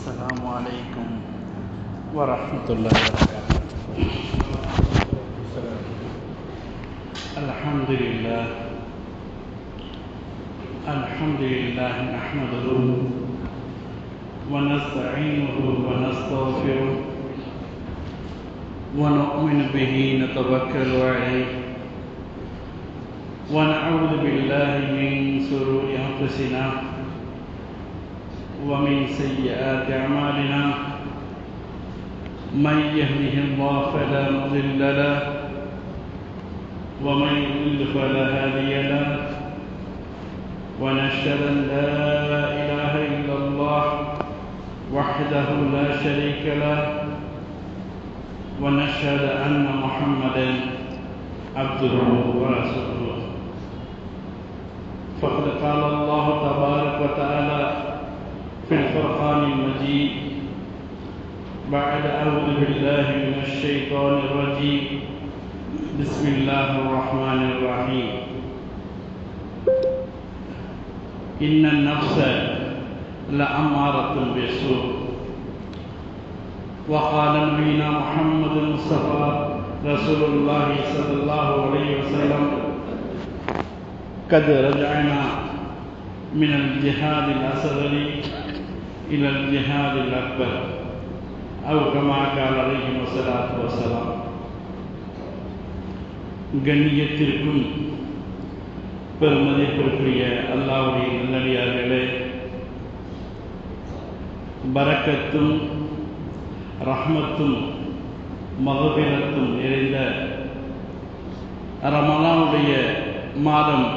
السلام عليكم ورحمة الله وبركاته. الحمد لله نحمده ونستعينه ونستغفره ونؤمن به نتوكل عليه ونعوذ بالله من شرور أنفسنا ومن سيئات أعمالنا من يهده الله فلا مضل له ومن يضلل فلا هادي له ونشهد أن لا إله إلا الله وحده لا شريك له ونشهد أن محمدا عبده ورسوله. فقد قال الله تبارك وتعالى في الفرقان المجيد بعد أعوذ بالله من الشيطان الرجيم بسم الله الرحمن الرحيم إن النفس لأمارة بالسوء. وقال نبينا محمد المصطفى رسول الله صلى الله عليه وسلم قد رجعنا من الجهاد الأصغر إلى الجهاد الأكبر أو كما قال عليه الصلاة والسلام. கண்ணியத்திற்கும் பெருமதிப்பிற்குரிய அல்லாஹ்வுடைய நல்லடியார்களே, பரக்கத்தும் ரஹ்மத்தும் மகபிரத்தும் நிறைந்த ரமலானுடைய மாதம்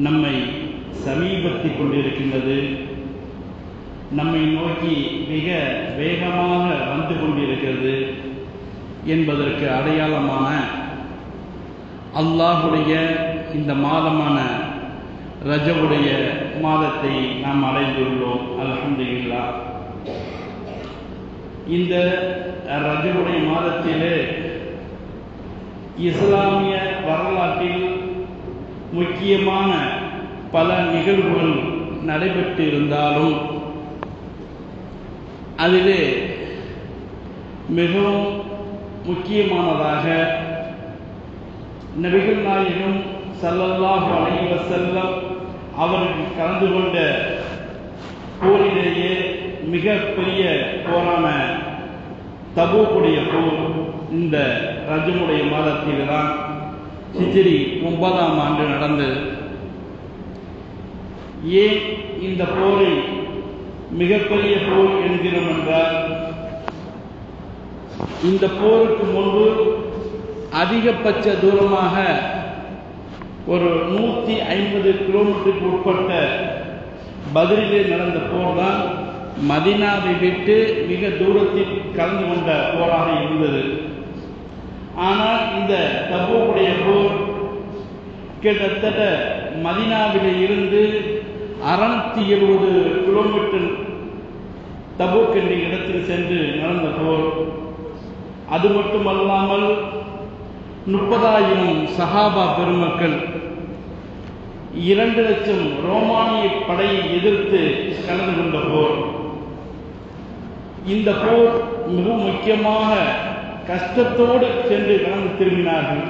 நம்மை சமீபத்திக் கொண்டிருக்கின்றது. நம்மை நோக்கி மிக வேகமாக வந்து கொண்டிருக்கிறது என்பதற்கு அடையாளமான அல்லாஹுடைய இந்த மாதமான ரஜபுடைய மாதத்தை நாம் அடைந்துள்ளோம். அல்ஹம்துலில்லாஹ். இந்த ரஜபுடைய மாதத்திலே இஸ்லாமிய வரலாற்றில் முக்கியமான பல நிகழ்வுகள் நடைபெற்று இருந்தாலும் அதிலே மிகவும் முக்கியமானதாக நபிகள் நாயகம் ஸல்லல்லாஹு அலைஹி வஸல்லம் அவர்கள் கலந்து கொண்ட போரிலேயே மிக பெரிய போரான தபூக்குடைய போர் இந்த ரஜபுடைய மாதத்தில் தான் ஹிஜ்ரி 9ஆம் ஆண்டு நடந்தது. ஏன் இந்த போரை மிகப்பெரிய போர் என்கிறோம் என்றால், இந்த போருக்கு முன்பு அதிகபட்ச தூரமாக ஒரு 150 கிலோமீட்டருக்கு உட்பட்ட பத்ரிலே நடந்த போர் தான் மதீனாவை விட்டு மிக தூரத்தில் கலந்து கொண்ட போராக இருந்தது. ஆனால் இந்த தபூக்குடைய போர் கிட்டத்தட்ட மதீனாவிலே இருந்து 670 கிலோமீட்டர் தபூக் என்ற இடத்தில் சென்று நடந்த போர். அது மட்டுமல்லாமல் 30,000 சஹாபா பெருமக்கள் 2 லட்சம் ரோமானிய படையை எதிர்த்து கலந்து கொண்ட போர். இந்த போர் மிகவும் முக்கியமாக கஷ்டத்தோடு சென்று கலந்து திரும்பினார்கள்.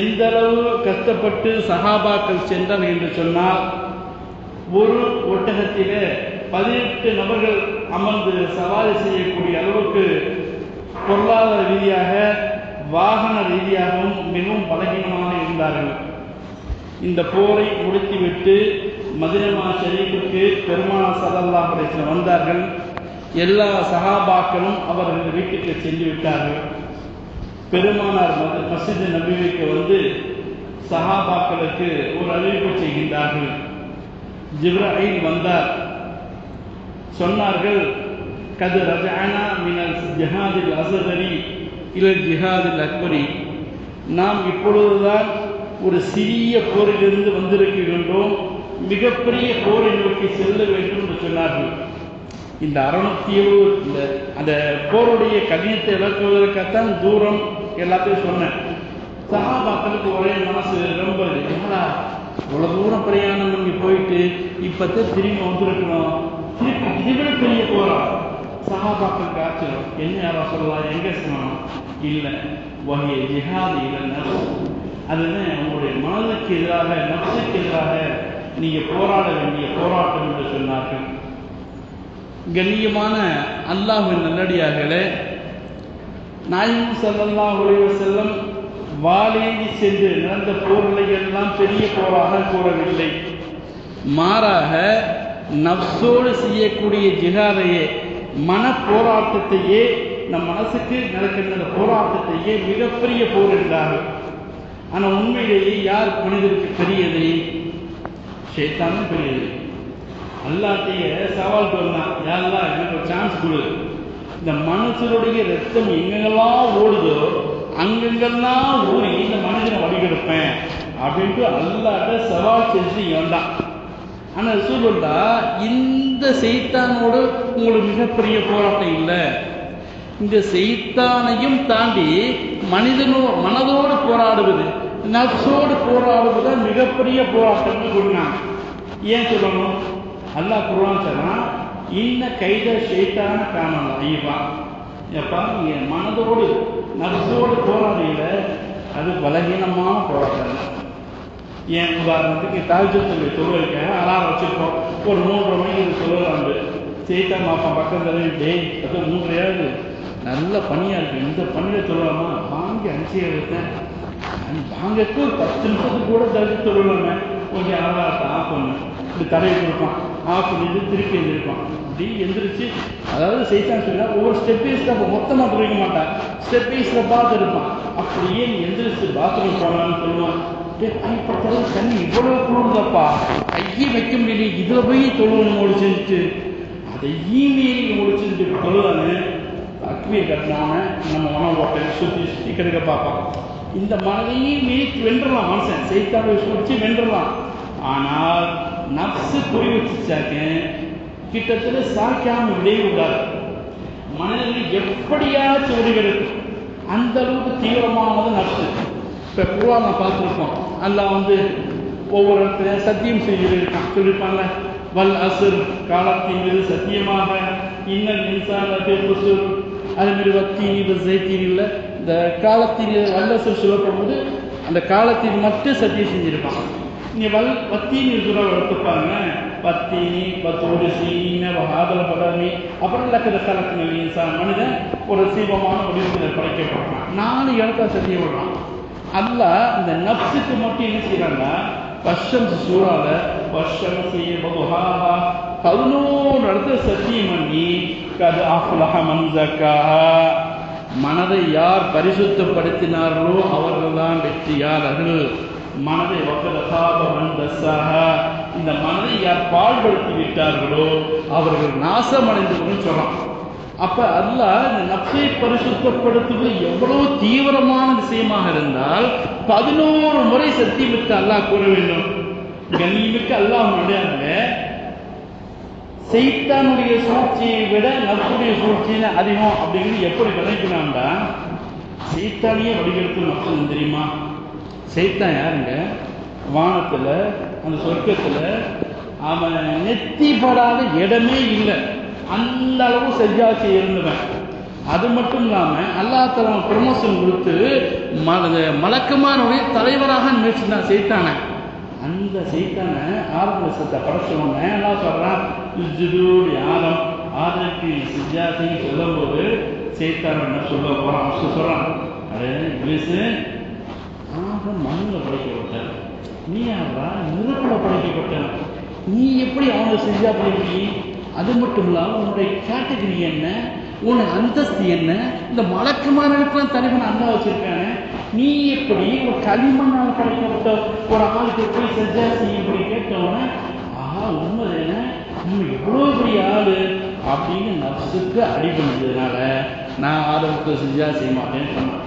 எந்த அளவு கஷ்டப்பட்டு சஹாபாக்கள் சென்றார்கள் என்று சொன்னால், ஒரு ஒட்டகத்திலே 18 நபர்கள் அமர்ந்து சவாரி செய்யக்கூடிய அளவுக்கு பொருளாதார ரீதியாக வாகன ரீதியாகவும் மிகவும் பலகீனமாக இருந்தார்கள். இந்த போரை முடித்துவிட்டு மதீனா ஷரீஃபுக்கு பெருமானார் ஸல்லல்லாஹு அலைஹி வஸல்லம் வந்தார்கள். எல்லா சஹாபாக்களும் அவர்கள் வீட்டுக்கு சென்று விட்டார்கள். பெருமானார் மஸ்ஜித் நபவிக்கு வந்து சஹாபாக்களுக்கு ஒரு அறிவிப்பு செய்கின்றார்கள். ஜிப்ராயில் வந்தார். சொன்னார்கள், கது ரஜஅனா மினல் ஜிஹாதில் அஸ்கரி இலல் ஜிஹாதில் அக்பரி. நாம் இப்பொழுதுதான் ஒரு சிறிய போரிலிருந்து வந்திருக்கின்றோம், மிகப்பெரிய போரை நோக்கி செல்ல வேண்டும் என்று சொன்னார்கள். இந்த 670 அந்த போருடைய கடினத்தை விளக்குவதற்காகத்தான் தூரம் எல்லாத்தையும் சொன்னேன். சஹாபாக்களுக்கு ஒரே மனசு ரொம்ப என்னடா இவ்வளோ தூரம் பிரயாணம் பண்ணி போயிட்டு இப்போதான் திரும்பி வந்திருக்கணும், திருப்பி இதுவிட பெரிய சஹாபாக்கள் காய்ச்சலும் என்ன யாரோ சொல்லலாம், எங்கே சொல்லணும்? இல்லை, வகைய ஜிஹாது இல்லைன்னா அதுதான் உங்களுடைய மனதுக்கு எதிராக, நப்சுக்கு எதிராக நீங்கள் போராட வேண்டிய போராட்டம் என்று சொன்னார்கள். கண்ணியமான அல்லாஹ்வின் நல்லடியார்களே, நாயகம் ஸல்லல்லாஹு அலைஹி வஸல்லம் வாளேந்தி சென்று நடந்த போர்களை எல்லாம் பெரிய போராக கூறவில்லை. மாறாக நப்சோடு செய்யக்கூடிய ஜிஹாதையே, மன போராட்டத்தையே, நம் மனசுக்கு நடக்கின்ற போராட்டத்தையே மிகப்பெரிய போர் என்றார்கள். ஆனால் உண்மையிலேயே யார் மனிதருக்கு பெரியது? ஷைத்தானும் பெரியது. அல்லாஹ்கிட்ட சவால் பண்ணான், யாரெல்லாம் எனக்கு ஒரு சான்ஸ் கொடு, இந்த மனுஷனுடைய ரத்தம் எங்கெங்கெல்லாம் ஓடுதோ அங்கெங்கெல்லாம் ஊறி இந்த மனுஷனை வடிகெடுப்பேன் அப்படின்ட்டு அல்லாஹ்கிட்ட சவால் செஞ்சு வந்தான். ஆனால் ரசூலுல்லா இந்த சைத்தானோடு உங்களுக்கு மிகப்பெரிய போராட்டம் இல்லை, இந்த சைத்தானையும் தாண்டி மனதோடு போராடுவது, நப்சோடு போராடுவது மிகப்பெரிய போராட்டம்னு சொன்னாங்க. ஏன் சொல்லணும்? அல்லாஹ் குர்ஆன் சொன்னான், இன்ன கைத ஷைத்தான காணல ஐவா. எப்பா என் மனதோடு நப்சோடு போராடியில அது பலகீனமான போராட்டம். ஏன் உதாரணத்துக்கு தாஜத்துடைய தொழுகைக்கு அலாரம் வச்சுருக்கோம், ஒரு 3:30 மணிக்கு தொழுகிறாண்டு, சைத்தான் மாப்பா பக்கத்தில் டே அது 3:30 நல்ல பனியாக இருக்குது, இந்த பனியில் தொழுவாமா, வாங்கி அனுச்சி எடுத்தேன், வாங்கக்கு ஒரு 10 நிமிஷத்துக்கு கூட தடுத்து தொழுவாங்க, கொஞ்சம் அலாரத்தை ஆஃப் பண்ணு, இப்படி தடவி கொடுப்பான், ஆஃப் பண்ணிட்டு திருப்பி எழுந்திருப்பான். இப்படி எந்திரிச்சு, அதாவது சைத்தான் சொன்னா ஒவ்வொரு ஸ்டெப்பீஸில் மொத்தமாக துறைக்க மாட்டான், ஸ்டெப்பீஸில் பார்த்து இருப்பான். அப்படியே நீ எந்திரிச்சு பாத்ரூம் போகலான்னு சொல்லுவான். கைப்பட்டாலும் தண்ணி இவ்வளவு குளிர்ந்தப்பா, கையை வைக்க முடியல, இதில் போய் தொழுவணும் முடிச்சுட்டு, அதை மீறி முடிச்சுட்டு தொழுவானு அக்னியை கட்டினான நம்ம மனம் ஓட்டை சுற்றி கெடுக்க பார்ப்பான். இந்த மனதையும் மீறி வென்றலாம், மனுஷன் சைத்தானை சுற்றி வென்றலாம். ஆனால் நப்சு குறி வச்சுச்சாக்க கிட்டத்தட்ட சாய்க்காம விடையே விடாது. மனிதர்கள் எப்படியாச்சும் உருவெடுக்கும், அந்த அளவுக்கு தீவிரமானது நப்சு. இப்போ குர்ஆனை பார்த்துருப்போம், அல்லாஹ் ஒவ்வொரு இடத்துல சத்தியம் செய்திருக்கான், சொல்லியிருப்பாங்க, வல் அஸ்ர் காலத்தின் மீது சத்தியமாக, இன்னல் இன்சான் லஃபீ குஸ்ர், அதுமாரி வத்தீனி வஸைத்தீனில் இந்த காலத்தின் வல்லசர் சொல்லப்படும்போது அந்த காலத்தின் மட்டும் சத்தியம் செஞ்சிருப்பாங்க. நீங்கள் வத்தீனி சுரம் எடுத்துப்பாங்க, பத்தீனி பத்தோடு சீன வகாதல் பதமி, அப்புறம் லக்கத காலத்தின் இன்சான், மனிதன் ஒரு சீவமான வடிவத்தில் படைக்கப்பட்டான். 4 இடத்த சத்தியம் விடுறான். அல்லாஹ் இந்த நப்சுக்கு மட்டும் என்ன செய்யறாங்கன்னா, பஷம் சூறால பஷம் செய்ய 11 இடத்துல சத்தியம் பண்ணி, கது அஃப்லஹ மன் ஸக்காஹா, மனதை யார் பரிசுத்தப்படுத்தினார்களோ அவர்கள் தான் வெற்றியாளர்கள். மனதை வக்கத காப மன் தஸ்ஸாஹா, இந்த மனதை யார் பாழ்படுத்தி விட்டார்களோ அவர்கள் நாசமடைந்தவர்கள் சொல்றான். அப்ப அல்லாஹ் இந்த நப்சை பரிசுத்தப்படுத்துவது எவ்வளவு தீவிரமான விஷயமாக இருந்தால் 11 முறை சத்தியமிட்டு அல்லாஹ் கூற வேண்டும். கண்ணியமிக்க அல்லாஹ் நடையாங்க சைத்தானுடைய சூழ்ச்சியை விட நப்சுடைய சூழ்ச்சியில அதிகம் அப்படிங்கிறது எப்படி நினைக்கிறான்டா, சைத்தானியே வடிவெடுத்து நப்சு தெரியுமா? சைத்தான் யாருங்க? வானத்துல அந்த சொர்க்கத்துல அவன் நெத்தி படாத இடமே இல்லை, அந்த அளவு செஞ்சாச்சு இருந்தவன். அது மட்டும் இல்லாமல் அல்லாஹ் தஆலா ப்ரமோஷன் கொடுத்து மலக்குமாருடைய தலைவராக நினைச்சுட்டான் சைத்தானை. அந்த சைத்தானை ஆரம்பத்தை படைச்சவங்க எல்லாம் சொல்றான், ஆதம் ஆதத்துக்கு செஞ்சாச்சின்னு சொல்லும் போது சைத்தான் என்ன சொல்ல போறான், சொல்றான், அடே இப்ளீஸ், ஆதம் மண்ணில் படைக்கப்பட்டான், நீ யாரா நெருப்பில் படைக்கப்பட்டான், நீ எப்படி அவனை செஞ்சா போய்? அது மட்டும் இல்லாமல் உன்னுடைய கேட்டகரி என்ன, உன்னுடைய அந்தஸ்து என்ன, இந்த மலக்குமாரனுக்குலாம் தலைவன் அண்ணா வச்சிருக்கானே, நீ எப்படி ஒரு களிமண்ணால் படைக்கப்பட்ட ஒரு ஆளுக்கு போய் செஞ்சா செய்ய இப்படி கேட்டவன, ஆஹா உண்மை என்ன, இன்னும் எவ்வளோ பெரிய ஆளு அப்படின்னு நப்சுக்கு அடிபடுறதுனால நான் ஆதமுக்கு செஞ்சா செய்ய மாட்டேன்னு சொன்னான்.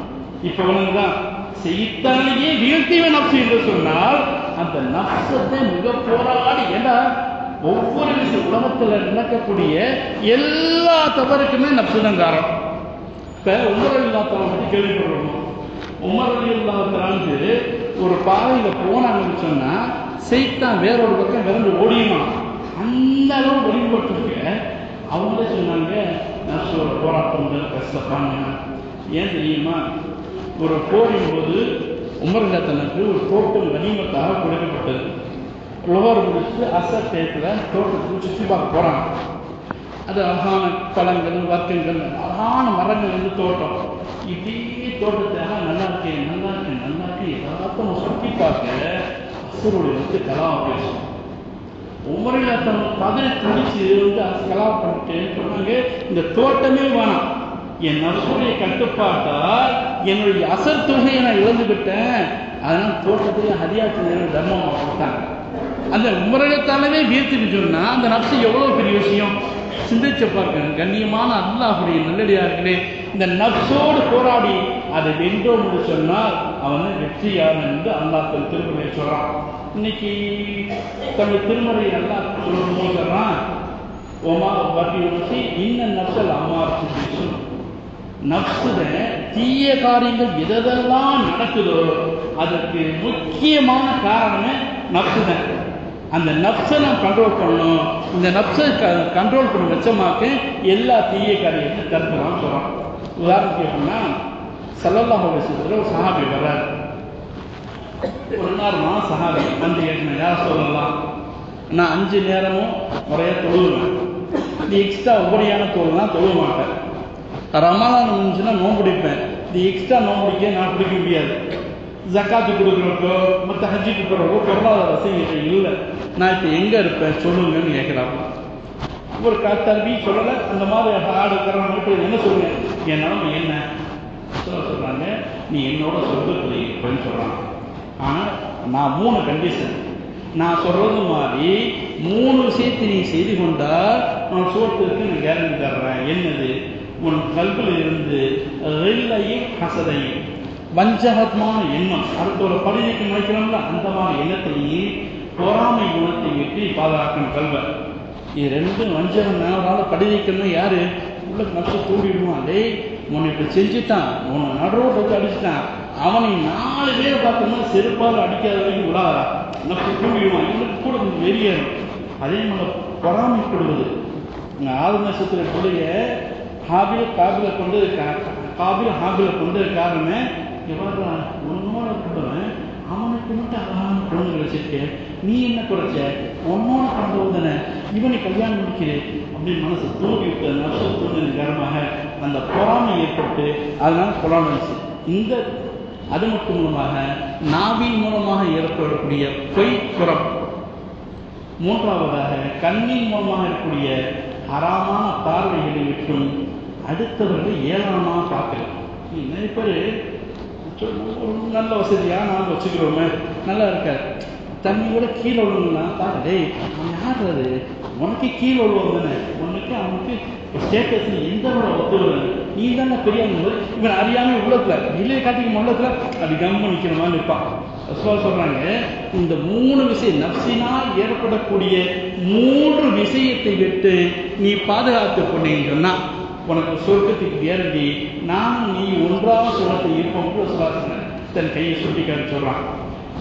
இப்போ தான் செய்தாலேயே வீழ்த்திவன் நப்சு என்று சொன்னால் அந்த நப்சத்தை மிக போராடி, ஏன்னா ஒவ்வொரு விஷயம் உலகத்தில் நடக்கக்கூடிய எல்லா தவறுக்குமே நப்சு தான் காரணம். இப்போ உமர் ரலியல்லாஹு பற்றி கேள்விப்படுறோம். உமர் ரலியல்லாஹு ஒரு பாதையில் போனாங்கன்னு சொன்னால் சைத்தான் வேறொரு பக்கம் விரண்டு ஓடியுமா, அந்த அளவு வழிபட்டுருக்க. அவங்களே சொன்னாங்க, நான் போராட்டங்கள் கஷ்டப்பாங்க. ஏன் தெரியுமா? ஒரு போரின் போது உமர்கத்தனுக்கு ஒரு தோட்டம் கனிமத்தாக கொடுக்கப்பட்டது. லோகர் முடிச்சு அசர் டேட்டில் தோட்டத்துக்கு சுற்றி பார்க்க போகிறாங்க. அது அழகான பழங்கள், வர்க்கங்கள், அழகான மரங்கள் வந்து தோட்டம். இப்படி தோட்டத்தாக நல்லா இருக்கேன், நல்லா இருக்கேன், நல்லா இருக்கேன் எல்லாத்தையும் சுற்றி பார்க்க அசருடைய வந்து கலாம் பேசும். உமரில் தன் பதிலை துணிச்சு வந்து கலாம் பண்ணிட்டு சொன்னாங்க, இந்த தோட்டமே வேணாம், என் நர்சுடைய கட்டுப்பாட்டால் என்னுடைய அசர் தொகையை நான் இழந்துவிட்டேன், அதனால் தோட்டத்தையே ஹரியாத்து தர்மமாக கொடுத்தாங்க. அந்த உமரகத்தாலவே வீர்த்துக்கு சொன்னா அந்த நப்சு எவ்வளவு பெரிய விஷயம் சிந்திச்சு பார்க்கணும். கண்ணியமான அல்லாஹுடைய நல்லடியார்களே, இந்த நப்சோடு போராடி அதை வென்றோம் என்று சொன்னால் அவன் வெற்றியாளன் என்று அல்லாஹ் தன் திருமறையை சொல்றான். இன்னைக்கு தன்னுடைய திருமறையை அல்லாஹ் சொல்லணும் சொல்றான், ஓமா வர்றி உணர்ச்சி இன்னும் நப்சல் அம்மாறு நப்சுத தீய காரியங்கள் எதெல்லாம் நடக்குதோ அதற்கு முக்கியமான காரணமே நப்சுதான். அந்த நப்சை நாம் கண்ட்ரோல் பண்ணணும். இந்த நப்சை கண்ட்ரோல் பண்ண வச்சமாக்க எல்லா தீய காரியத்தையும் தடுக்கலாம்னு சொல்கிறான். உதாரணத்துக்கு எப்படின்னா, ஸல்லல்லாஹு அலைஹி வஸல்லம் ஒரு சஹாபி வர்றார். ஒரு நேரமா சஹாபி வந்து கேட்கணும், யார் சொல்லலாம், நான் 5 நேரமும் முறையாக தொழுவேன், நீ எக்ஸ்ட்ரா உபரியான தொழுலாம் தொழுவ மாட்டேன், ரமலான் இருந்துச்சுன்னா நோன்பு பிடிப்பேன், இது எக்ஸ்ட்ரா நோன்பு பிடிக்க நான் பிடிக்க முடியாது, ஜக்காத்து கொடுக்குறவோ மற்ற ஹஜ்ஜிக்கு போகிறவோ பொருளாதார வசதிகள் இல்லை, நான் இப்போ எங்கே இருப்பேன் சொல்லுங்கன்னு கேட்குறாங்க. ஒரு கல்வி சொல்லலை, அந்த மாதிரி ஆடு கரவங்க என்ன சொல்லுங்க, என் நிலைமை என்ன சொல்கிறாங்க, நீ என்னோட சொர்க்கத்தில் இருப்பேன்னு சொல்கிறாங்க. ஆனால் நான் 3 கண்டிஷன், நான் சொல்கிறது மாதிரி 3 விஷயத்தை நீ செய்து கொண்டால் நான் சோற்றுக்கு நான் கேரண்டி தர்றேன். என்னது? உன் கல்வியில் இருந்து ரெல்லையும் ஹசதையும் வஞ்சகமான எண்ணம், அடுத்த ஒரு படிதைக்கு முளைக்கிறோம்ல அந்த மாதிரி எண்ணத்தையும் பொறாமை குணத்தை விட்டு பாதுகாக்கணும் கல்வை. இது 2 வஞ்சகம் அவரால் படிதைக்கணும். யாரு உள்ள நஷ்ட தூண்டிடுவான், அதே உன்னை இப்படி செஞ்சுட்டான், உன்னை நடுரோட்டு அடிச்சுட்டான், அவனை 4 பேரை பார்த்தோம்னா செருப்பால் அடிக்காத வரைக்கும் விடாதா நஷ்ட தூண்டிடுவான், இவனுக்கு கூட வெளியேறும். அதே மாதிரி பொறாமைப்படுவது. ஆறு நட்சத்திர பிள்ளைய ஹாபில் காபில கொண்டு காபில் ஹாபில கொண்டு காரணமே எவ்வளோ உன்னோட கொண்டவன் அவனுக்கு மட்டும் அழகான குழந்தைகள் வச்சிருக்கேன், நீ என்ன குறைச்ச, உன்னோட கொண்டவன் தானே இவனை கல்யாணம் முடிக்கிறேன் அப்படின்னு மனசு தூண்டி விட்ட நஷ்ட தூண்டின் காரணமாக அந்த பொறாமை ஏற்பட்டு அதனால பொறாமைச்சு. இந்த அது மட்டும் மூலமாக நாவின் மூலமாக ஏற்படக்கூடிய பொய் புறம், 3வதாக கண்ணின் மூலமாக இருக்கக்கூடிய ஹராமான பார்வைகளை விட்டும் அடுத்தவர்களை ஏளனமாக பார்க்கலாம். நிறைய பேர் நல்ல வசதியாக நாம் வச்சுக்கிறோமே, நல்லா இருக்காது, தண்ணி கூட கீழே விழுணும்னா பார்க்க, டேய் அவன் யாருறது, உனக்கு கீழே விழுவோம் தானே, உனக்கு அவனுக்கு ஸ்டேட்டஸ் எந்த ஒத்துவது, நீ தானே பெரிய இவன் அறியாமல் உள்ளத்தில் வெளியே காட்டிக்க உள்ளத்தில் அப்படி கம்ம நிற்கிற மாதிரி இருப்பான். சொல்கிறாங்க, இந்த 3 விஷயம் நப்சினால் ஏற்படக்கூடிய 3 விஷயத்தை விட்டு நீ பாதுகாத்து கொண்டீங்கன்னு சொன்னால் உனக்கு சொர்க்கத்துக்கு கேரண்டி. நானும் நீ ஒன்றாக சொர்க்கத்தை இருப்போம் சொல்ல தன் கையை சுட்டிக்காட்டு சொல்கிறான்.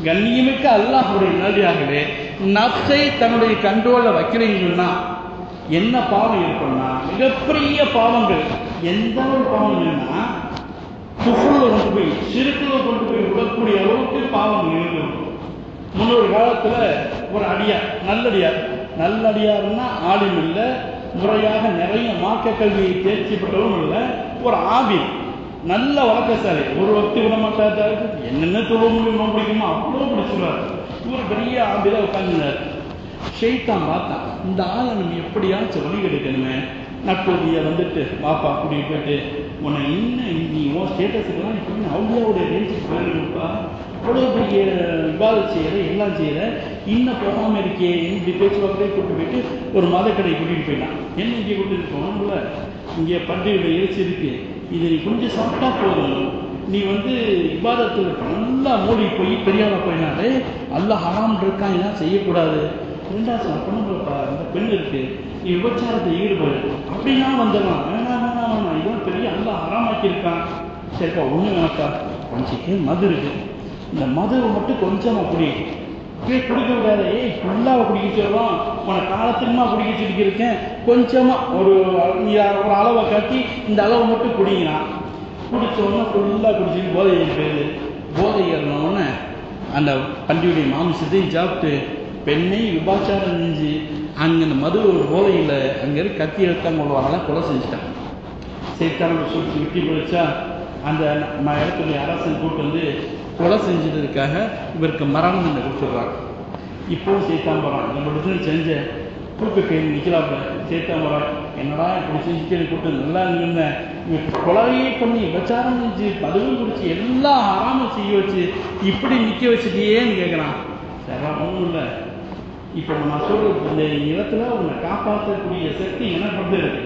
கண்ணியமிக்க அல்லாஹ்வுடைய நல்லடியார்களே, நப்சை தன்னுடைய கண்ட்ரோலில் வைக்கிறீங்கன்னா என்ன பாவம் இருக்குன்னா மிகப்பெரிய பாவங்கள். எந்த ஒரு பாவம் இல்லைன்னா குஃப்ரில் கொண்டு போய் சிறுக்கில் கொண்டு போய் விடக்கூடிய அளவுக்கு பாவம் இருக்கும். முன்னொரு காலத்தில் ஒரு அடியார், நல்லடியார்னா ஆளும் இல்லை, முறையாக நிறைய மார்க்க கல்வியை தேர்ச்சி பெற்றவும் இல்லை, ஒரு ஆபில் நல்ல வழக்கசாலை, ஒரு வக்தி விட மாட்டாரு, என்னென்ன தொழில் முடியும் பிடிக்குமோ அவ்வளோ பிடிச்சிருவார். இவர் பெரிய ஆபில உட்காந்துனார். ஷெய்தான் பார்த்தான், இந்த ஆளை நம்ம எப்படியாச்சும் வழி கெடுக்கணுமே, நட்பதியை வந்துட்டு பாப்பா கூட்டிகிட்டு போயிட்டு உன்னை இன்னும் நீ உன் ஸ்டேட்டஸுக்கெல்லாம் இப்படி அவ்வளோடைய ரேஞ்சுக்கு போயிருப்பா, அவ்வளோ பெரிய விவாதம் செய்கிற எல்லாம் செய்கிற, இன்னும் போகாமல் இருக்கே இப்படி பேச்சுவாக்கிலே கூப்பிட்டு போயிட்டு ஒரு மதக்கடை கூட்டிகிட்டு போயிட்டான். என்ன இங்கே கூட்டிகிட்டு போகணும்ல, இங்கே பண்டிகையில் இறைச்சி இருக்கு, இது நீ கொஞ்சம் சாப்பிட்டா போதும், நீ விவாதத்தில் நல்லா மூடி போய் பெரியாளா போயினாலே அல்லாஹ் ஹராம் இருக்கான், இதெல்லாம் செய்யக்கூடாது, 2வது பொண்ணுங்களப்பா இந்த பெண் இருக்கு, நீ விபச்சாரத்தை ஈடுபடு அப்படின்னா வந்துடலாம், வேணாம் இதெல்லாம் பெரிய அல்லாஹ் ஹராமாக்கியிருக்கான். சரிப்பா ஒன்று வேணப்பா, கொஞ்சம் மது இருக்கு, இந்த மதுவை மட்டும் கொஞ்சம் அப்படி குடிக்க விடாத, ஏய் ஃபுல்லாக குடிக்க சொல்கிறோம், உன காலத்திலுமா குடிக்க சொல்லியிருக்கேன், கொஞ்சமாக ஒரு அளவை காட்டி இந்த அளவை மட்டும் குடிங்கிறான். குடித்தோன்னா ஃபுல்லாக குடிச்சிட்டு போதை ஏறிடுது. போதை ஏறினோடனே அந்த பண்டியுடைய மாமிசத்தையும் சாப்பிட்டு பெண்ணை விபாச்சாரம் செஞ்சு அங்கே அந்த மது ஒரு போதையில் அங்கேருந்து கத்தி எடுத்தாங்க கொள்வாங்களாம், கொலை செஞ்சுட்டான். சைத்தான சொல்லி விட்டி போயிடுச்சா, அந்த இடத்துல அரசன் கூட்டு வந்து கொலை செஞ்சதுக்காக இவருக்கு மரணம் தண்டனை கொடுத்துடுறாங்க. இப்போவும் சைத்தான் போகிறான், நம்மளுக்கு செஞ்ச தூக்க கையில் நிற்கலாப்ப சைத்தான் போகிறான், என்னடா இப்படி செஞ்சுட்டு கூட்டு நல்லா இருந்தேன், இவருக்கு கொலையே பண்ணி விபச்சாரம் செஞ்சு பதவும் குடிச்சு எல்லாம் ஆறாமல் செய்ய வச்சு இப்படி நிற்க வச்சுட்டியேன்னு கேட்குறான். சரி ஒன்றும் இல்லை, இப்போ நான் சொல்கிறது இந்த இடத்துல உன்னை காப்பாற்றக்கூடிய சக்தி எனக்கு வந்து இருக்கு,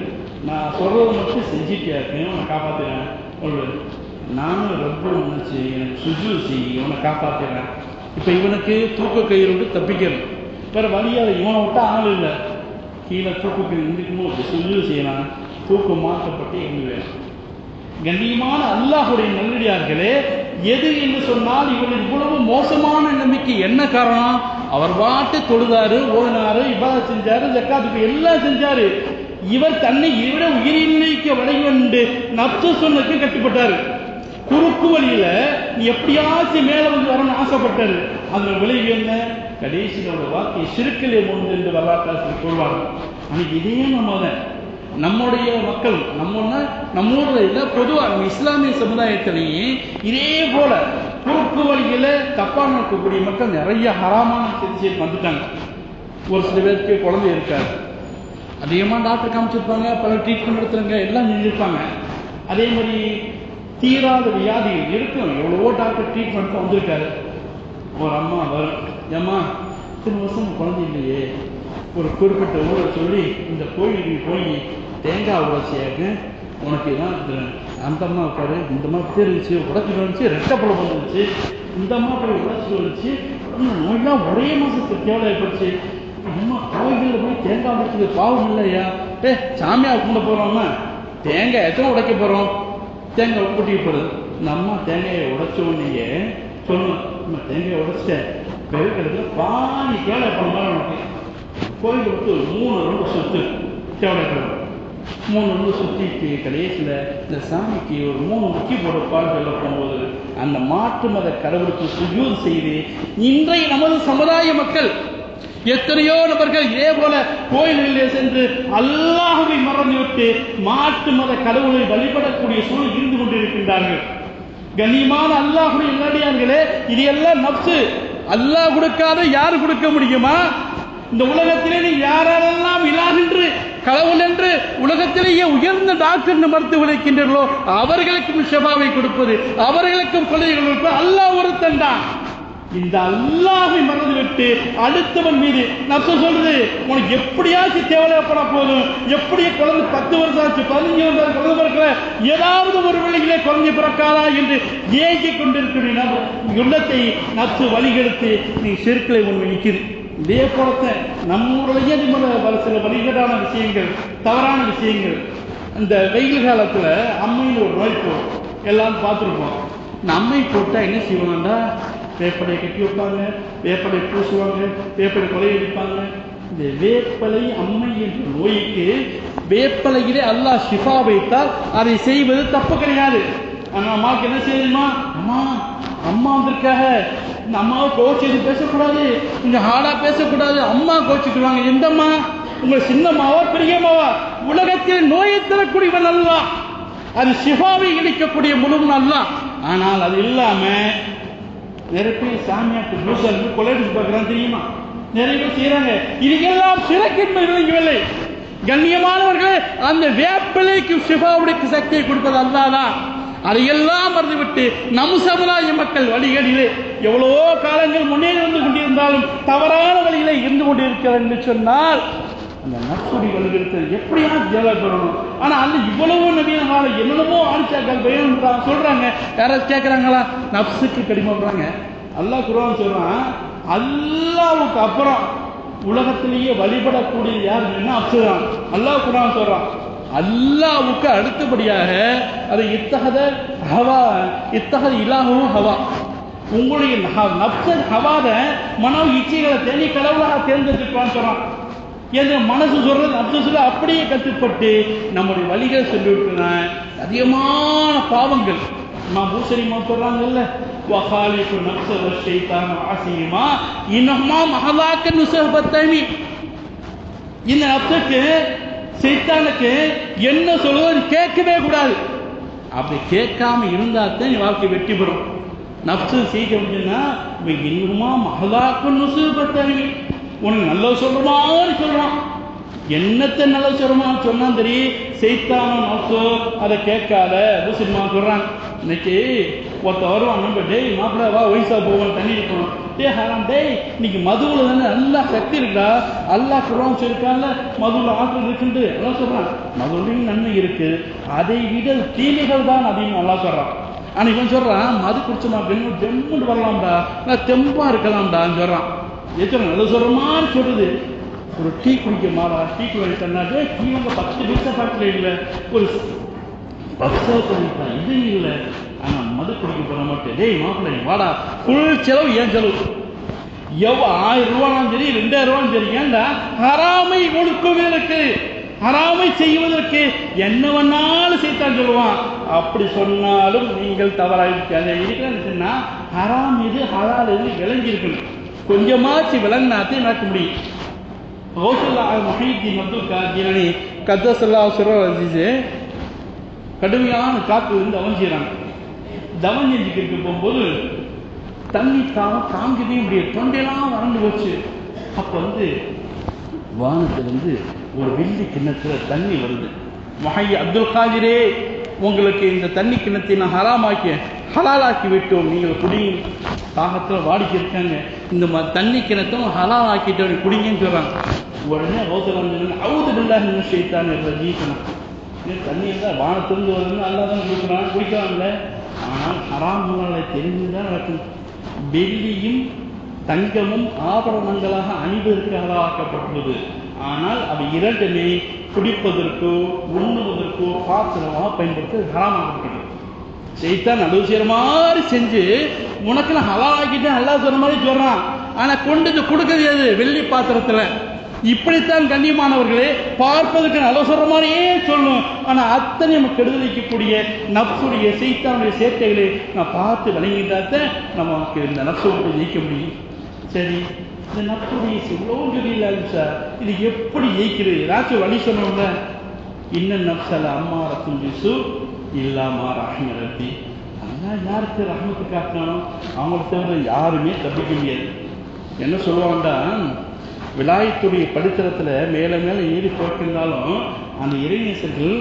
நான் சொல்கிறது மட்டும் செஞ்சுட்டே இருக்கேன், உன்னை காப்பாற்றுறேன். சொல்வது நானும் ரொம்ப நினச்சி எனக்கு சுஜு செய்ய உன்னை காப்பாற்றுறேன். இப்போ இவனுக்கு தூக்க கயிறு விட்டு தப்பிக்கணும், வேறு வழியால் இவனை விட்டா ஆள் இல்லை, கீழே தூக்க கயிறு இருந்துக்கும்போது சுஜு செய்யலாம், தூக்கம் மாற்றப்பட்டு இருந்து வேணும். கண்ணியமான அல்லாஹுடைய நல்லடியார்களே, எது என்று சொன்னால் இவர்கள் இவ்வளவு மோசமான நிலைமைக்கு என்ன காரணம்? அவர் பாட்டு தொழுதாரு, ஓதினாரு, இபாதத் செஞ்சாரு, ஜக்காத்துக்கு எல்லாம் செஞ்சாரு. இவர் தன்னை இவரை உயிரிழைக்க வளைவண்டு நப்சு சொன்னதுக்கு கட்டுப்பட்டாரு. குறுக்கு வழியில நீ எப்படியாச்சும் மேல வந்து வரணும்னு ஆசைப்பட்டாரு. அந்த விளைவு என்ன? கடைசியோட வார்த்தை சிறுக்கிலே முன்பு என்று வரலாற்றாசிரியர் சொல்வாங்க. அன்னைக்கு இதே நம்முடைய மக்கள் நம்ம ஊரில் இல்லை, பொதுவாக இஸ்லாமிய சமுதாயத்திலேயே இதே போல குறுக்கு வழியில தப்பா நடக்கக்கூடிய மக்கள் நிறைய ஹராமான சிகிச்சை வந்துட்டாங்க. ஒரு சில பேருக்கு குழந்தை இருக்காது, அதிகமாக டாக்டர் காமிச்சிருப்பாங்க, பல ட்ரீட்மெண்ட் எடுத்துருங்க, எல்லாம் செஞ்சுருப்பாங்க. அதே மாதிரி தீராத வியாதிகள் இருக்கும், எவ்வளவோ டாக்டர் ட்ரீட்மெண்ட் வந்திருக்காரு. ஒரு அம்மா வரும், ஏம்மா இத்தனை வருஷம் குழந்தை இல்லையே, ஒரு குறிப்பிட்ட ஊரை சொல்லி இந்த கோயிலுக்கு போய் தேங்காய் உடச்சியாக்கு உனக்கு தான் அந்த அம்மா உட்காரு, இந்த அம்மா தெரிஞ்சு உடச்சிட்டு வந்துச்சு, ரெட்டப்பழம் வந்துருச்சு, இந்த அம்மா போய் உடச்சிட்டு வந்துச்சு, நோயெல்லாம் ஒரே மாதத்துக்கு தேவைப்பட்டுச்சு. அம்மா கோயிலில் போய் தேங்காய் உடைச்சது பாவம் இல்லையா? சாமியா கும்பிட போகிறோம்னா தேங்காய் எத்தனை உடைக்க போகிறோம்? தேங்காய் கூட்டிட்டு போகிறது. இந்த அம்மா தேங்காயை உடைச்ச உடனேயே சொல்லணும், நம்ம தேங்காயை உடைச்சிட்டேன், பெருக்கிறதுல பாதி கேளை பண்ண மாதிரி உனக்கு கோயில் விட்டு 3 ரவுண்டு சுற்று தேவைப்படுறது. 3 ரவுண்டு சுற்றிட்டு கடைசியில் இந்த சாமிக்கு ஒரு 3 முக்கி போட பால் சொல்ல போகும்போது அந்த மாற்று மத கடவுளுக்கு சுஜூது செய்து இன்றைய நமது சமுதாய மக்கள் எத்தனையோ நபர்கள் இதே போல கோயில்களிலே சென்று அல்லாஹ்வை மறந்துவிட்டு மாற்று மத கடவுளை வழிபடக்கூடிய சூழல் இருந்து கொண்டிருக்கின்றார்கள். கண்ணியமான அல்லாஹ்வுடைய நல்லடியார்களே, இது எல்லாம் நப்சு. அல்லாஹ் கொடுக்காத யாரு கொடுக்க முடியுமா? இந்த உலகத்திலே நீ யாரெல்லாம் இலாஹ் என்று கடவுள் என்று உலகத்திலேயே உயர்ந்த டாக்டர் மருத்துவ இருக்கின்றீர்களோ அவர்களுக்கும் ஷிஃபாவை கொடுப்பது, அவர்களுக்கும் கொள்கைகள் கொடுப்பது அல்லாஹ் ஒருத்தன் தான். இந்த அல்லாஹ்வை மறந்துவிட்டு அடுத்தவன் மீது நப்சு சொல்றது, உனக்கு எப்படியாச்சும் தேவைப்பட போதும், எப்படி குழந்தை 10 வருஷம் ஆச்சு, 15 வருஷம் குழந்தை பிறக்கிற, ஏதாவது ஒரு வழியிலே குழந்தை பிறக்காதா என்று ஏங்கிக் கொண்டிருக்கிற உள்ளத்தை நப்சு வழிகெடுத்து நீ செருக்களை ஒன்று நிற்குது. இதே போலத்தை நம்ம ஊரிலேயே சில வழிகேடான விஷயங்கள், தவறான விஷயங்கள். இந்த வெயில் காலத்தில் அம்மையில் ஒரு நோய் போகும், எல்லாரும் பார்த்துருப்போம். இந்த அம்மை போட்டால் என்ன செய்வாங்கண்டா, வேப்பலை கட்டி வைப்பாங்க, வேப்பலை பூசுவாங்க, வேப்பலை கொலையடிப்பாங்க. இந்த வேப்பலை அம்மை என்ற நோய்க்கு வேப்பலையிலே அல்லாஹ் ஷிஃபா வைத்தால் அதை செய்வது தப்பு கிடையாது. ஆனால் அம்மாவுக்கு என்ன செய்யுமா, அம்மா வந்திருக்காக, இந்த அம்மாவை கோச்சு எதுவும் பேசக்கூடாது, கொஞ்சம் ஹார்டாக பேசக்கூடாது, அம்மா கோச்சுக்குவாங்க. எந்த அம்மா? உங்கள் சின்னம்மாவா பெரியம்மாவா? உலகத்தில் நோயை தரக்கூடியவன் அல்லாஹ், அது ஷிஃபாவை இழிக்கக்கூடிய முழுவன் அல்லாஹ். ஆனால் அது இல்லாமல் நிறைய பேர் சாமியாக்கு பூசல் கொலையடிச்சு பார்க்குறான், தெரியுமா? நிறைய பேர் செய்கிறாங்க. இதுக்கெல்லாம் சிறக்கின்மை விளங்கவில்லை. கண்ணியமானவர்களே, அந்த வேப்பிலைக்கு ஷிஃபாவுடைய சக்தியை கொடுப்பது அல்லாஹ் தான். அதையெல்லாம் மறந்துவிட்டு நம் சமுதாய மக்கள் வழிகளிலே எவ்வளவோ காலங்கள் முன்னேறி வந்து கொண்டிருந்தாலும் தவறான வழியிலே இருந்து கொண்டிருக்கிறது என்று சொன்னால் அந்த நப்சுடி வழிகிறது எப்படியா தேவைப்படணும். ஆனால் அந்த இவ்வளவோ நவீனமான என்னென்னமோ ஆட்சியாக்கள் பயம் சொல்றாங்க. யாராவது கேட்குறாங்களா? நப்சுக்கு கடிமப்படுறாங்க. அல்லாஹ் குர்ஆன் சொல்றான், அல்லாஹ்வுக்கு அப்புறம் உலகத்திலேயே வழிபடக்கூடிய யாருன்னா நப்சுதான். அல்லாஹ் குர்ஆன் சொல்றான், அல்லாஹ்வுக்கு அடுத்தபடியாக அது இத்தகத இலாஹும் ஹவா, உங்களுடைய நப்சன் ஹவாத மனோ இச்சைகளை தேனி கடவுளாக தேர்ந்தெடுக்கலாம்னு சொல்றான். எந்த மனசு சொல்றது நப்சு சொல்ல அப்படியே கட்டுப்பட்டு நம்முடைய வழிகளை சொல்லிவிட்டுனா அதிகமான பாவங்கள். பூசரிமா சொல்றாங்கல்ல, வகாலிக்கு நப்ச ஷைத்தான் ஆசிமா இன்னமா மஹலாக்க நுஸபத்தமி. இந்த நப்சுக்கு சைத்தானுக்கு என்ன சொல்றது கேட்கவே கூடாது. அப்படி கேட்காம இருந்தா தான் வாழ்க்கை வெற்றி பெறும். நப்சு செய்ய முடியும்னா இன்னுமா மஹலாக்க நுஸபத்தமி, உனக்கு நல்ல சொல்றமான்னு சொல்றான். என்னத்தை நல்ல சொல்றமான்னு சொன்னா தெரியும். சைத்தானோ நப்சோ அதை கேட்காத பூசரிமா சொல்றாங்க. இன்னைக்கு ஒருத்த வருவான், நம்ம டேய் மாப்பிள்ள வா வயசா போவோம் தண்ணி இருக்கணும். டேய் இன்னைக்கு மதுவில் தானே நல்லா சக்தி இருக்கா, அல்லாஹ் குர்ஆன் சொல்லிருக்கான்ல மதுவில் ஆற்றல் இருக்குன்னு எல்லாம் சொல்றான். மதுலையும் நன்மை இருக்கு, அதை விட தீமைகள் தான் அதிகம் நல்லா சொல்றான். ஆனா இவன் சொல்றான் மது குடிச்சோம் அப்படின்னு ஜெம்முன்னு வரலாம்டா, நான் தெம்பா இருக்கலாம்டான்னு சொல்றான். எத்தனை நல்ல சொல்றமான்னு சொல்றது. ஒரு டீ குடிக்க மாடா, டீ குடிக்கனாட்டே டீ வந்து 10 பைசா பாக்கல இல்லை, ஒரு 10 பைசா இது இல்லை. ஆனா மது குடிக்க போற மாட்டேன். டேய் மாப்பிள்ளை வாடா, ஃபுல் செலவு ஏன் செலவு, 1000 ரூபாயும் சரி 2000 ரூபாயும் சரி. ஏன்டா ஹராமை ஒழுக்குவதற்கு, ஹராமை செய்வதற்கு என்ன வேணாலும் செய்தான் சொல்லுவான். அப்படி சொன்னாலும் நீங்கள் தவறாக இருக்கிறா. ஹராம் இது ஹலால் இது விளங்கி இருக்கணும். கொஞ்சமாச்சு விளங்கினாத்தே நடக்க முடியும். கடுமையான காற்று இருந்து அவன் செய்யறாங்க. தவம் செஞ்சுக்கிட்டு போகும்போது தண்ணி தாங்கிட்டே முடியாது, தொண்டையெல்லாம் வறண்டு போச்சு. அப்ப வானத்திலிருந்து ஒரு வெள்ளி கிண்ணத்துல தண்ணி வருது. மஹை அப்துல் காதிரே, உங்களுக்கு இந்த தண்ணி கிண்ணத்தை நான் ஹலாலாக்கி விட்டோம், நீங்கள் குடிங்க. தாகத்தில் வாடிக்கை இருக்காங்க, இந்த தண்ணி கிணத்தும் ஹலால் ஆக்கிட்டு குடிங்கன்னு சொல்றாங்க. உடனே அவுது பில்லாஹ் மினஷ் ஷைத்தானிர் ரஜீம். தண்ணி இருந்தால் வானத்திலிருந்து வருதுன்னு அல்லா தான் கொடுக்குறான், குடிக்கலாம்ல. ஆனால் ஹராம் முன்னாலே தெரிஞ்சுதான் நடக்கும். வெள்ளியும் தங்கமும் ஆபரணங்களாக அணிவதற்கு ஹலாலாக்கப்பட்டுள்ளது. ஆனால் அவை இரண்டுமே குடிப்பதற்கோ உண்ணுவதற்கோ பாத்திரமாக பயன்படுத்த ஹராமாக்கப்பட்டது. சைத்தான் நல்லது செய்யற மாதிரி செஞ்சு உனக்கு நான் ஹலால் ஆக்கிட்டு நல்லா சொல்ற மாதிரி சொல்றான். ஆனா கொண்டு கொடுக்கறது எது? வெள்ளி பாத்திரத்துல. இப்படித்தான் கண்ணியமானவர்களே, பார்ப்பதற்கு நல்ல சொல்ற மாதிரியே சொல்லும். ஆனா அத்தனை நம்ம கெடுதலிக்கக்கூடிய நப்சுடைய சைத்தானுடைய சேர்க்கைகளை நான் பார்த்து விளங்கிட்டாத்த நமக்கு இந்த நப்சோடு ஜெயிக்க முடியும். சரி, இந்த நப்சுடைய இவ்வளவு தெரியல சார், இது எப்படி ஜெயிக்கிறது? ஏதாச்சும் வழி சொன்னோம்ல. இன்னும் நப்சல அம்மாரத்தும் விசு இல்லாமா ரஹ்ம ரப்பி. அதெல்லாம் யாருக்கு ரஹ்மத்து காட்டினானோ அவங்களை தவிர யாருமே தப்பிக்க முடியாது. என்ன சொல்லுவாங்கடா, விலாயத்துடைய படித்தரத்துல மேல மேல ஏறி போட்டிருந்தாலும் அந்த இறைநேசர்கள்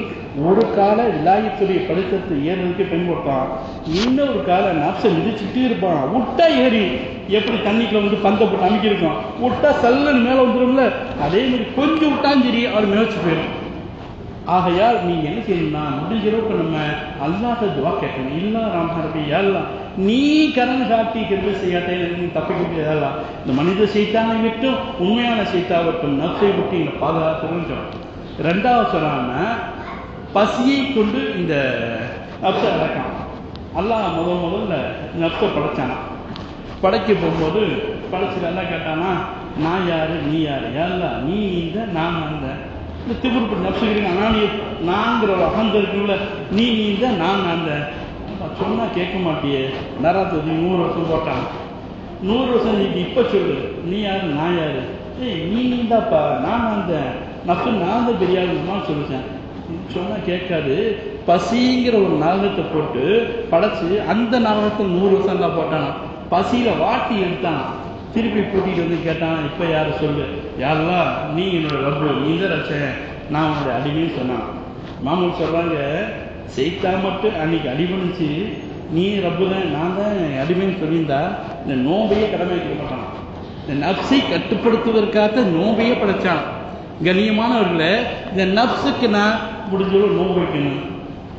ஒரு கால விலாயத்துடைய படித்தரத்தை ஏறுறதுக்கு பயன்படுத்தான், இன்னொரு கால நப்சை மிதிச்சுட்டே இருப்பான். விட்டா ஏறி எப்படி தண்ணிக்குள்ள பந்தை போட்டு அமைக்கிருக்கோம், விட்டா சல்லுன்னு மேல வந்துடும்ல, அதே மாதிரி கொஞ்சம் விட்டாலும் சரி அவர் மிதச்சு போயிடும். ஆகையால் நீங்க என்ன செய்யணும்னா, முடிஞ்ச அளவுக்கு நம்ம அல்லாஹ் துவா கேட்கணும். இல்லா ராமஹரபி எல்லாம் நீ கரண் காட்டி கிருபை செய்யாட்டே தப்பிக்க முடியாது. இந்த மனித சைத்தானை விட்டும் உண்மையான சைத்தாவட்டும் நப்சை விட்டு இந்த பாதுகாத்து. ரெண்டாவது சொல்றாங்க, பசியை கொண்டு இந்த நப்சை அடக்கான். அல்லாஹ் முதல்ல நப்சை படைச்சானா. படைக்க போகும்போது படைச்சு நல்லா கேட்டானா, நான் யாரு நீ யாரு? எல்லாம் நீ இந்த நான் அந்த இந்த திபுருப்படி நப்சுகிறீங்க. நான்கிற ஒரு அகந்த இருக்குல்ல, நீ இந்த நான் அந்த சொன்னா கேட்க மாட்டியே. நராத்து 100 வருஷம் போட்டான். 100 வருஷம் நீ இப்ப சொல்லு, நீ யாரு நான் யாரு? நீ தாப்பா, நான் அந்த நப்சு நான் தான் தெரியாதுமான்னு சொல்லிச்சேன். சொன்னா கேட்காது. பசிங்கிற ஒரு நரகத்தை போட்டு படைச்சு அந்த நரகத்தை 100 வருஷம் தான் போட்டானா. பசியில வாட்டி எடுத்தான். திருப்பி கூட்டிட்டு வந்து கேட்டான், இப்ப யாரு சொல்லு? யாரெல்லாம் நீ என்னோட ரப்பு, நீ தான் ரச்சன், நான் உன்னோட அடிமைன்னு சொன்னான். மாமூல் சொல்றாங்க, செய்தா மட்டும் அன்னைக்கு அடிபணிச்சு நீ ரப்பு தான் நான் தான் அடிமைன்னு சொல்லியிருந்தா இந்த நோம்பையே கடமை வைக்க மாட்டான். இந்த நப்சை கட்டுப்படுத்துவதற்காக நோம்பையே படைச்சான். கண்ணியமானவர்களே, இந்த நப்சுக்கு நான் முடிஞ்ச நோம்பு வைக்கணும்.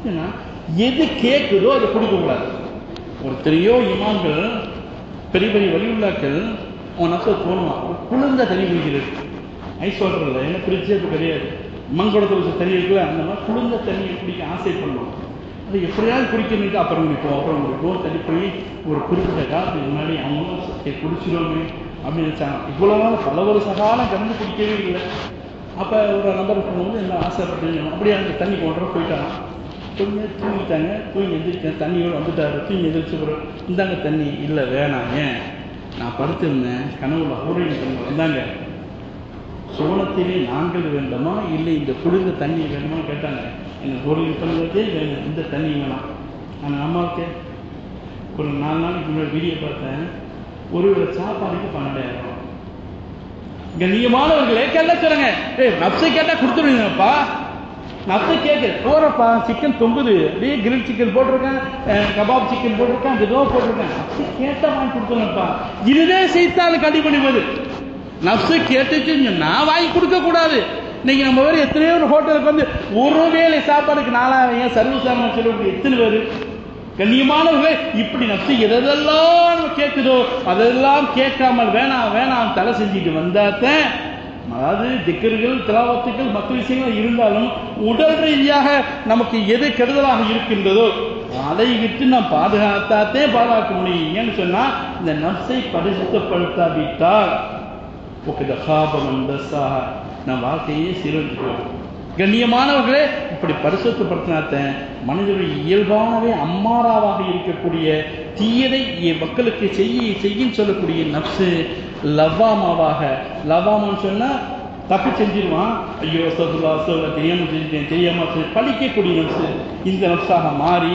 ஏன்னா எது கேட்குதோ அதை கொடுக்கக்கூடாது. ஒருத்தரையோ இமாம்கள் பெரிய பெரிய வழியுள்ளாக்கள் அவன் நப்சை தோணுவான். குளிர்ந்த தண்ணி குடிக்கிறது, ஐஸ் வாட்டர் இல்லை, ஏன்னா பிரிட்ஜே கிடையாது, மண்குடத்தை வச்சு தண்ணி இருக்குல்ல, அந்த மாதிரி குளிர்ந்த தண்ணியை குடிக்க ஆசைப்படணும். அது எப்படியாவது குடிக்கணுட்டு அப்புறம் குடிப்போம் தள்ளி போய் ஒரு குறிப்பிட்ட காலத்துக்கு முன்னாடி அவங்களும் குடிச்சிடுவோமே அப்படின்னு நினச்சாங்க. இவ்வளோ நாள் பல வருஷ காலம் கடந்து குடிக்கவே இல்லை. அப்போ ஒரு நம்பர் போகும்போது என்ன ஆசைப்பட்டு அப்படியே அந்த தண்ணி கொண்டு போயிட்டாங்க. கொஞ்சம் தூங்கிட்டாங்க. தூங்கி எந்திரிச்சேன், தண்ணியோடு வந்துட்டாரு. தூங்கி எந்திரிச்சு போகிறோம், இந்தாங்க தண்ணி. இல்லை வேணாம், ஏன் நான் படுத்திருந்தேன், கனவுல ஹோரையும் தண்ணி வந்தாங்க, சோளத்திலே நாங்கள் வேண்டுமா இல்லை இந்த குளிர்ந்த தண்ணி வேணுமான்னு கேட்டாங்க. எனக்கு ஹோரையும் பண்ணுறதே வேணும், இந்த தண்ணி வேணாம். ஆனால் அம்மாவுக்கு ஒரு 4 நாளைக்கு முன்னாடி வீடியோ பார்த்தேன், ஒரு சாப்பாடுக்கு 12,000. கண்ணியமானவர்களே கேட்க சொல்லுங்க, நப்சை கேட்டால் கொடுத்துருவீங்கப்பா. நப்சை கேட்க போறப்பா, சிக்கன் தொங்குது, அப்படியே கிரில் சிக்கன் போட்டிருக்கேன், கபாப் சிக்கன் போட்டிருக்கேன், அந்த இதோ போட்டிருக்கேன், நப்சை கேட்டால் வாங்கி கொடுத்துருங்கப்பா. இதுவே செய்தாலும் கண்டிப்பது. நப்சை கேட்டுச்சு நான் வாங்கி கொடுக்க கூடாது. இன்னைக்கு நம்ம பேர் எத்தனையோ ஒரு ஹோட்டலுக்கு வந்து ஒரு வேளை சாப்பாடுக்கு 4,000 சர்வீஸ் ஆகணும் சொல்லக்கூடிய எத்தனை பேர். கண்ணியமானவர்களே, இப்படி நப்சு எதெல்லாம் கேட்குதோ அதெல்லாம் கேட்காமல் வேணாம் தலை செஞ்சுட்டு வந்தாத்தான், அதாவது திக்கர்கள் திலாவத்துக்கள் மற்ற விஷயங்கள் இருந்தாலும் உடல் ரீதியாக நமக்கு எது கெடுதலாக இருக்கின்றதோ அதை விட்டு நாம் பாதுகாத்தாத்தே பாதுகாக்க முடியும். ஏன்னு சொன்னா இந்த நப்சை பரிசுத்தப்படுத்தாவிட்டால் நம் வாழ்க்கையே சீரழிஞ்சிடும். கண்ணியமானவர்களே, இப்படி பரிசுத்தப்படுத்தினாத்த மனிதனுடைய இயல்பானவே அம்மாராவாக இருக்கக்கூடிய தீயதை மக்களுக்கு செய்யும் சொல்லக்கூடிய நப்சு லவ்வாமான்னு சொன்னா தப்பு செஞ்சிருவான், ஐயோ தெரியாம செஞ்சேன் தெரியாம பழிக்கக்கூடிய நப்சு இந்த நப்சாக மாறி,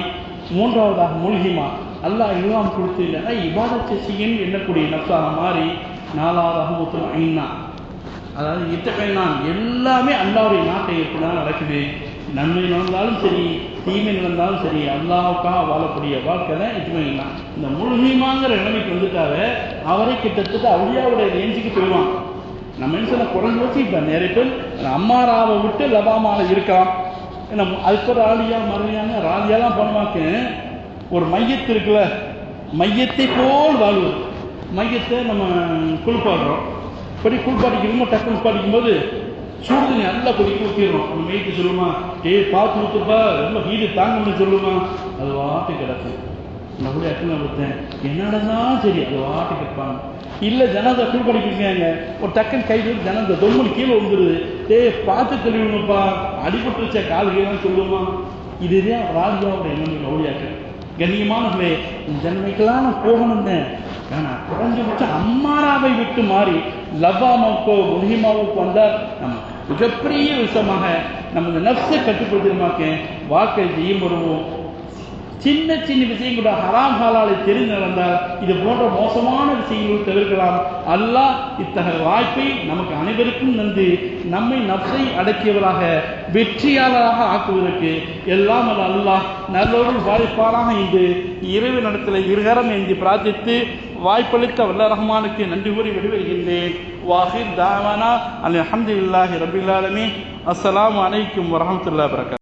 3வதாக முல்ஹிமா அல்லாஹ் இல்லாம் கொடுத்து இபாதத் செய்யன்னு எண்ணக்கூடிய நப்சாக மாறி, 4வதாக முத்தும் ஐனா, அதாவது இத்தகையான் எல்லாமே அல்லாவுடைய நாட்டை எப்படிதான் நடக்குது. நன்மை நடந்தாலும் சரி தீமை நடந்தாலும் சரி அல்லாவுக்காக வாழக்கூடிய வாழ்க்கை தான் இத்தகையான். இந்த முழுமைமாங்கிற நிலைமைக்கு வந்துட்டாவே அவரை கிட்டத்தட்ட அவுளியாவுடைய ரேஞ்சுக்கு போயிடுவான். நம்ம என்ன சொன்ன குறைஞ்சு வச்சு இப்போ நிறைய பேர் அம்மாராவை விட்டு லபாமால இருக்கான். ஏன்னா அதுக்கு ஒரு ஆலியா மறையாங்க ராலியாலாம் பண்ணுவாங்க. ஒரு மையத்து இருக்குல்ல, மையத்தை போல் வாழ்வது. மையத்தை நம்ம குளிப்பாடுறோம், படி குளிப்பாட்டிக்கிறோம், டக்கு குளிப்பாட்டிக்கும் போது சூடு நல்லா கொதிக்க ஊற்றிடுறோம். நம்ம மையத்தை சொல்லுமா, பார்த்து ஊற்றுப்பா ரொம்ப ஹீடு தாங்கணும்னு சொல்லுமா, அது வாட்டு கிடக்கு. நான் கூட அக்கனை கொடுத்தேன், என்னடனாலும் சரி அது வாட்டு கிடப்பாங்க. இல்லை ஜனதை குளிப்பாட்டிக்கிறாங்க, ஒரு டக்குன்னு கை ஜனதை தொம்முன்னு கீழே வந்துடுது, பார்த்து தெளிவுப்பா அடிபட்டு வச்ச கால் கீழே சொல்லுமா. இதுதான் ராஜாவோட எண்ணம் கவுளியாக்கு. கண்ணியமானவர்களே, இந்த ஜன்மைக்கெல்லாம் நான் போகணும்னு ஆனால் குறைஞ்சபட்சம் அம்மாராவை விட்டு மாறி லவ்வாமாவுக்கோ முல்ஹிமாவுக்கு வந்தால் நம்ம மிகப்பெரிய விஷயமாக நம்ம இந்த நப்சை கட்டுப்படுத்தினமாக்க வாழ்க்கை செய்யும் வருவோம். சின்ன விஷயம் கூட ஹராம் ஹலாலை தெரிந்து நடந்தால் இது போன்ற மோசமான விஷயங்கள் தவிர்க்கலாம். அல்லாஹ் இத்தகைய வாய்ப்பை நமக்கு அனைவருக்கும் நன்றி நம்மை நப்சை அடக்கியவராக வெற்றியாளராக ஆக்குவதற்கு எல்லாம் அல்லாஹ் நல்லோடு வாய்ப்பாராக இன்று இரவு நடத்தலை இருகரம் என்று பிரார்த்தித்து வாய்ப்பளித்த வல்ல ரஹ்மானுக்கு நன்றி கூறி விடுவிடுகின்றேன். வாஹிர் தாவானா அல்ஹம்துலில்லாஹி ரப்பில் ஆலமீன். அஸ்ஸலாமு அலைக்கும் வரஹ்மத்துல்லாஹி வபரகாத்துஹு.